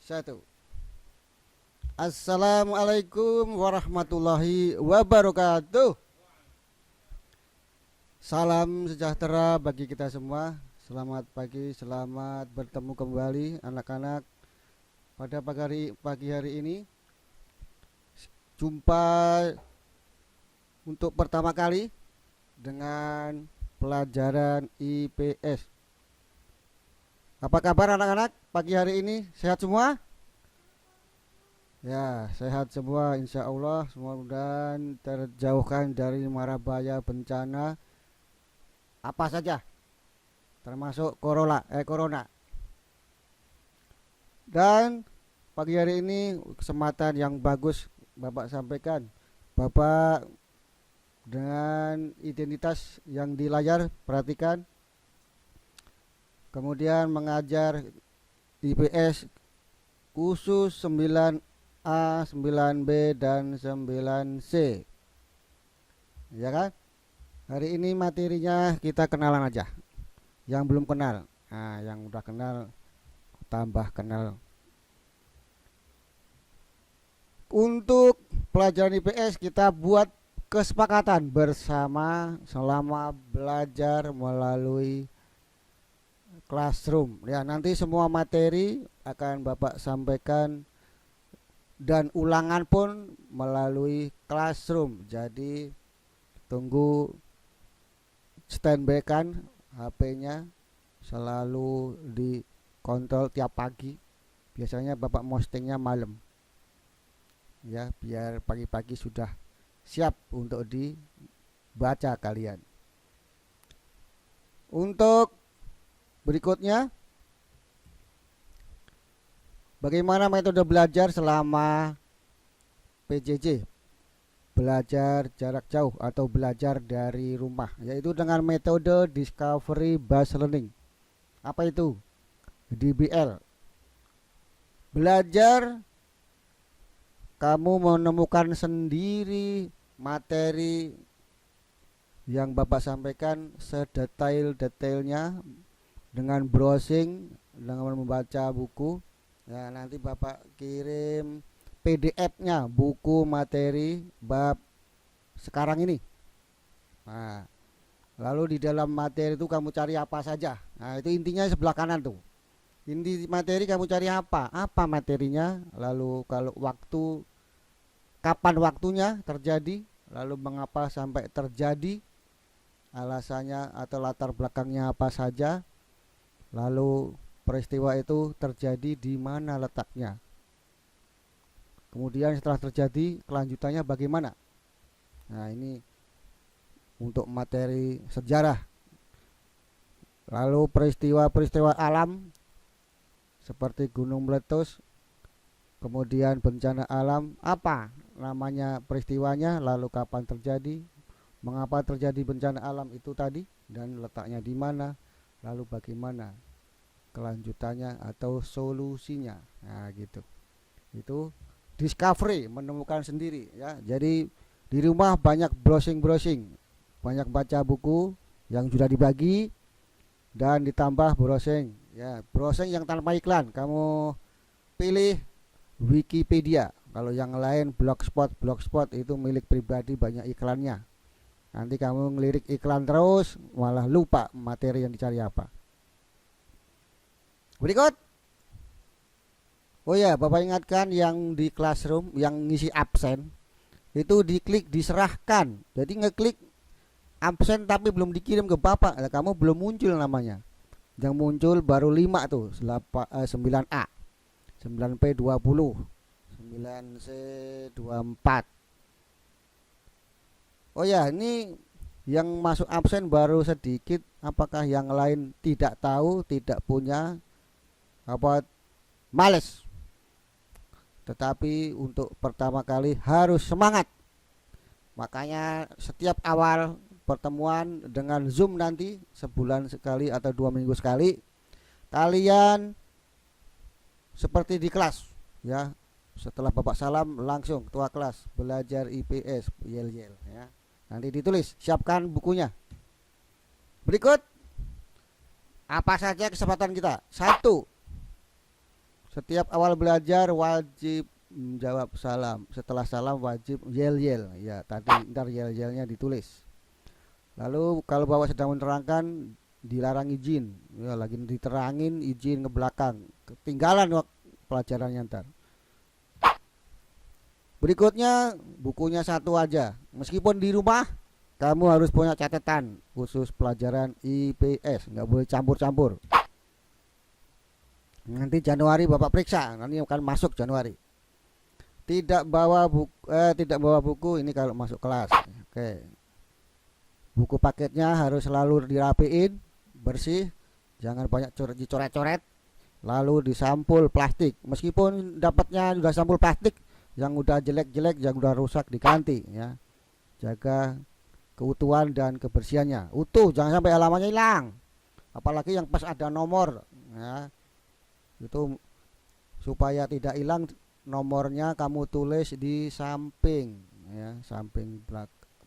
Satu. Assalamualaikum warahmatullahi wabarakatuh. Salam sejahtera bagi kita semua. Selamat pagi, selamat bertemu kembali anak-anak pada pagi hari ini. Jumpa untuk pertama kali dengan pelajaran IPS. Apa kabar anak-anak pagi hari ini? Sehat semua? Ya, sehat semua insya Allah. Semoga terjauhkan dari mara bahaya bencana apa saja, termasuk corona. Dan pagi hari ini kesempatan yang bagus Bapak sampaikan. Bapak dengan identitas yang di layar perhatikan, kemudian mengajar IPS khusus 9A, 9B, dan 9C. Ya kan? Hari ini materinya kita kenalan aja. Yang belum kenal, nah yang udah kenal tambah kenal. Untuk pelajaran IPS kita buat kesepakatan bersama selama belajar melalui classroom. Ya, nanti semua materi akan Bapak sampaikan dan ulangan pun melalui classroom. Jadi tunggu, standby kan HP-nya, selalu dikontrol tiap pagi. Biasanya Bapak postingnya malam. Ya, biar pagi-pagi sudah siap untuk dibaca kalian. Untuk berikutnya, bagaimana metode belajar selama PJJ, belajar jarak jauh atau belajar dari rumah, yaitu dengan metode Discovery Based Learning. Apa itu? DBL. Belajar kamu menemukan sendiri materi yang Bapak sampaikan sedetail-detailnya dengan browsing, dengan membaca buku. Ya, nanti Bapak kirim PDF-nya, buku materi bab sekarang ini. Nah, lalu di dalam materi itu kamu cari apa saja. Nah, itu intinya sebelah kanan tuh. Inti materi kamu cari apa? Apa materinya? Lalu kalau waktu, kapan waktunya terjadi? Lalu mengapa sampai terjadi? Alasannya atau latar belakangnya apa saja? Lalu peristiwa itu terjadi di mana letaknya? Kemudian setelah terjadi kelanjutannya bagaimana? Nah, ini untuk materi sejarah. Lalu peristiwa-peristiwa alam seperti gunung meletus, kemudian bencana alam, apa namanya peristiwanya, lalu kapan terjadi, mengapa terjadi bencana alam itu tadi, dan letaknya di mana, lalu bagaimana kelanjutannya atau solusinya. Nah, gitu. Itu discovery, menemukan sendiri ya. Jadi di rumah banyak browsing, banyak baca buku yang sudah dibagi dan ditambah browsing ya, browsing yang tanpa iklan. Kamu pilih Wikipedia. Kalau yang lain blogspot itu milik pribadi, banyak iklannya. Nanti kamu ngelirik iklan terus malah lupa materi yang dicari apa. Berikut. Oh ya, Bapak ingatkan yang di classroom yang ngisi absen itu diklik diserahkan. Jadi ngeklik absen tapi belum dikirim ke Bapak, kamu belum muncul namanya. Yang muncul baru 5 tuh, 9A, 9P 20, 9C 24. Oh ya, ini yang masuk absen baru sedikit. Apakah yang lain tidak tahu, tidak punya, apa males? Tetapi untuk pertama kali harus semangat. Makanya setiap awal pertemuan dengan Zoom nanti, sebulan sekali atau 2 minggu sekali, kalian seperti di kelas ya. Setelah Bapak salam langsung ketua kelas belajar IPS yel-yel ya. Nanti ditulis, siapkan bukunya. Berikut apa saja kesempatan kita. Setiap awal belajar wajib menjawab salam. Setelah salam wajib yel-yel. Ya, tadi ntar yel-yelnya ditulis. Lalu kalau bapak sedang menerangkan dilarang izin. Ya, lagi diterangin izin ke belakang. Ketinggalan waktu pelajarannya ntar. Berikutnya bukunya satu aja. Meskipun di rumah kamu harus punya catatan khusus pelajaran IPS. Nggak boleh campur-campur. Nanti Januari bapak periksa. Nanti akan masuk Januari. Tidak bawa buku ini kalau masuk kelas. Oke. Buku paketnya harus selalu dirapiin, bersih, jangan banyak dicoret-coret. Lalu disampul plastik. Meskipun dapatnya sudah sampul plastik yang udah jelek-jelek, yang udah rusak diganti ya. Jaga keutuhan dan kebersihannya. Utuh, jangan sampai halamannya hilang. Apalagi yang pas ada nomor ya. Itu supaya tidak hilang, nomornya kamu tulis di samping ya, samping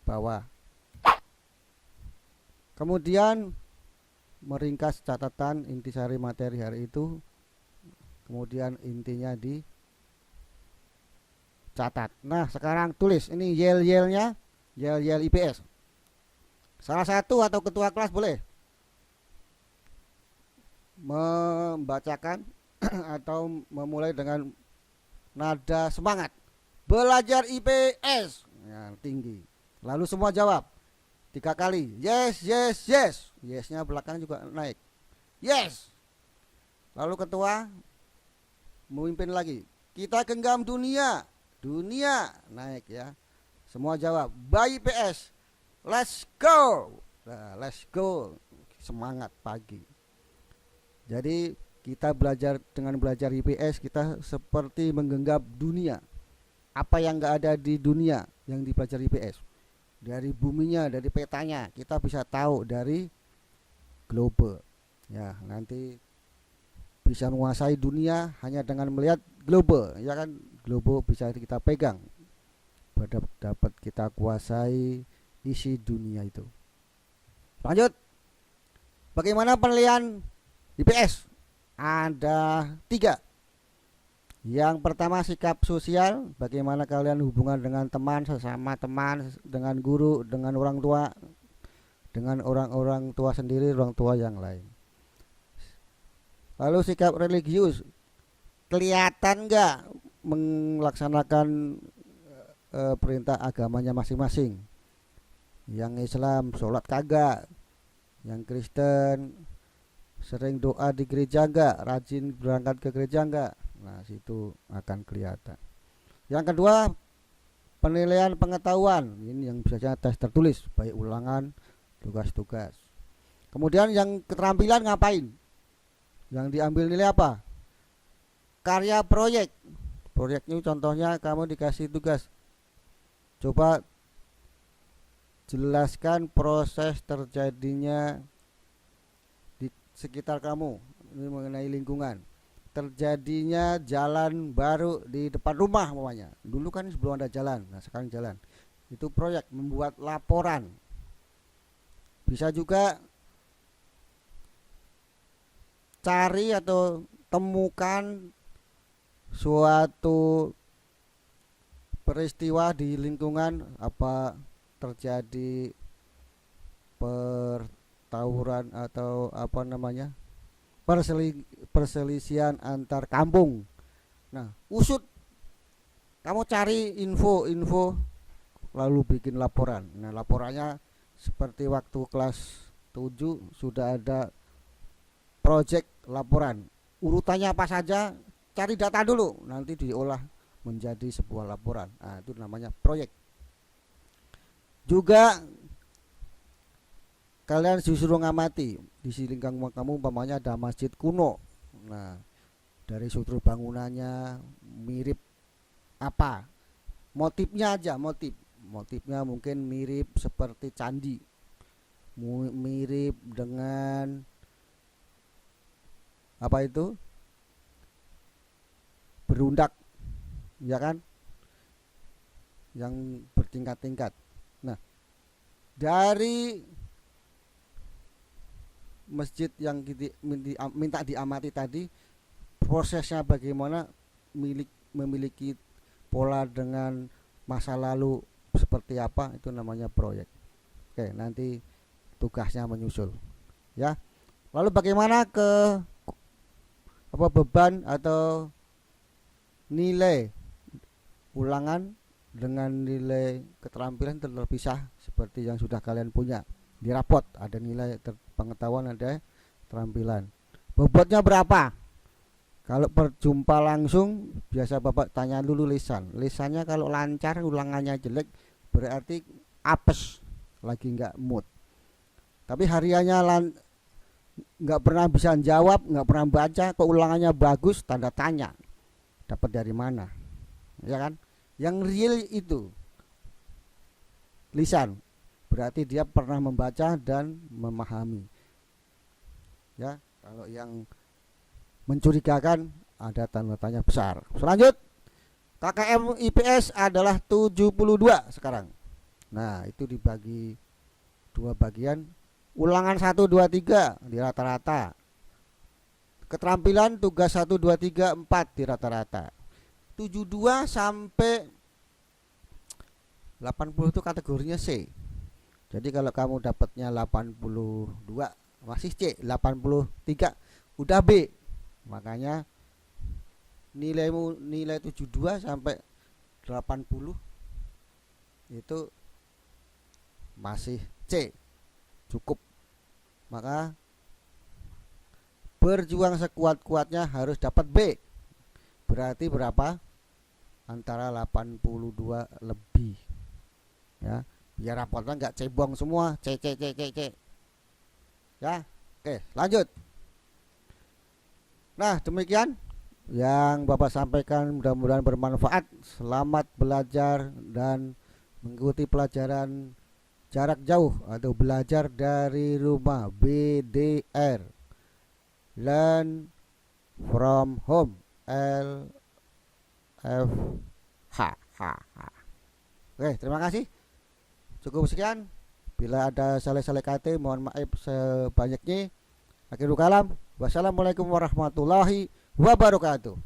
bawah. Kemudian meringkas catatan intisari materi hari itu, kemudian intinya dicatat. Nah sekarang tulis ini yel-yelnya, yel-yel IPS. Salah satu atau ketua kelas boleh membacakan atau memulai dengan nada semangat. Belajar IPS ya, tinggi. Lalu semua jawab 3 kali. Yes, yes, yes. Yesnya belakang juga naik. Yes. Lalu ketua memimpin lagi. Kita genggam dunia. Dunia naik ya. Semua jawab. By IPS. Let's go. Nah, let's go. Semangat pagi. Jadi kita belajar, dengan belajar IPS kita seperti menggenggam dunia. Apa yang enggak ada di dunia yang dipelajari IPS. Dari buminya, dari petanya kita bisa tahu, dari globe. Ya, nanti bisa menguasai dunia hanya dengan melihat globe, ya kan? Globe bisa kita pegang. Dapat kita kuasai isi dunia itu. Lanjut. Bagaimana penilaian IPS? Ada 3. Yang pertama sikap sosial, bagaimana kalian hubungan dengan teman, sesama teman, dengan guru, dengan orang tua, dengan orang-orang tua sendiri, orang tua yang lain. Lalu sikap religius, kelihatan nggak melaksanakan perintah agamanya masing-masing. Yang Islam sholat kagak, yang Kristen sering doa di gereja enggak, rajin berangkat ke gereja enggak. Nah situ akan kelihatan. Yang kedua penilaian pengetahuan, ini yang biasanya tes tertulis, baik ulangan, tugas-tugas. Kemudian yang keterampilan ngapain, yang diambil nilai apa? Karya proyek. Proyeknya contohnya kamu dikasih tugas, coba jelaskan proses terjadinya sekitar kamu, ini mengenai lingkungan, terjadinya jalan baru di depan rumah umpamanya. Dulu kan sebelum ada jalan, nah sekarang jalan. Itu proyek, membuat laporan. Bisa juga cari atau temukan suatu peristiwa di lingkungan, apa terjadi tawuran atau apa namanya, perselisihan antar kampung. Nah usut, kamu cari info lalu bikin laporan. Nah laporannya seperti waktu kelas 7 sudah ada project laporan, urutannya apa saja, cari data dulu, nanti diolah menjadi sebuah laporan. Nah itu namanya proyek. Juga kalian disuruh ngamati di lingkungan kamu, umpamanya ada masjid kuno. Nah dari struktur bangunannya mirip apa, motifnya aja, motifnya mungkin mirip seperti candi, mirip dengan apa itu, berundak ya kan, yang bertingkat-tingkat. Nah dari masjid yang minta diamati tadi, prosesnya bagaimana, memiliki pola dengan masa lalu seperti apa, itu namanya proyek. Oke, nanti tugasnya menyusul ya. Lalu bagaimana ke beban atau nilai ulangan dengan nilai keterampilan terpisah seperti yang sudah kalian punya di rapot. Ada nilai pengetahuan, ada keterampilan. Bobotnya berapa? Kalau perjumpa langsung biasa Bapak tanya dulu lisan. Lisannya kalau lancar, ulangannya jelek, berarti apes, lagi nggak mood. Tapi hariannya nggak pernah bisa jawab, nggak pernah baca, kok ulangannya bagus, tanda tanya. Dapat dari mana? Ya kan? Yang real itu lisan, berarti dia pernah membaca dan memahami. Ya, kalau yang mencurigakan ada tanda tanya besar. Selanjut, KKM IPS adalah 72 sekarang. Nah, itu dibagi dua bagian. Ulangan 1, 2, 3 di rata-rata. Keterampilan tugas 1, 2, 3, 4 di rata-rata. 72 sampai 80 itu kategorinya C. Jadi kalau kamu dapatnya 82 masih C, 83 udah B. Makanya nilai 72 sampai 80 itu masih C, cukup. Maka berjuang sekuat-kuatnya harus dapat B. Berarti berapa? Antara 82 lebih. Ya, biar rapotnya nggak cebong semua, C. Ya, oke, lanjut. Nah, demikian yang Bapak sampaikan, mudah-mudahan bermanfaat. Selamat belajar dan mengikuti pelajaran jarak jauh atau belajar dari rumah, BDR, learn from home, LFH. Oke, terima kasih. Cukup sekian. Bila ada salah-salah kata, mohon maaf sebanyaknya. Akhirul kalam. Wassalamualaikum warahmatullahi wabarakatuh.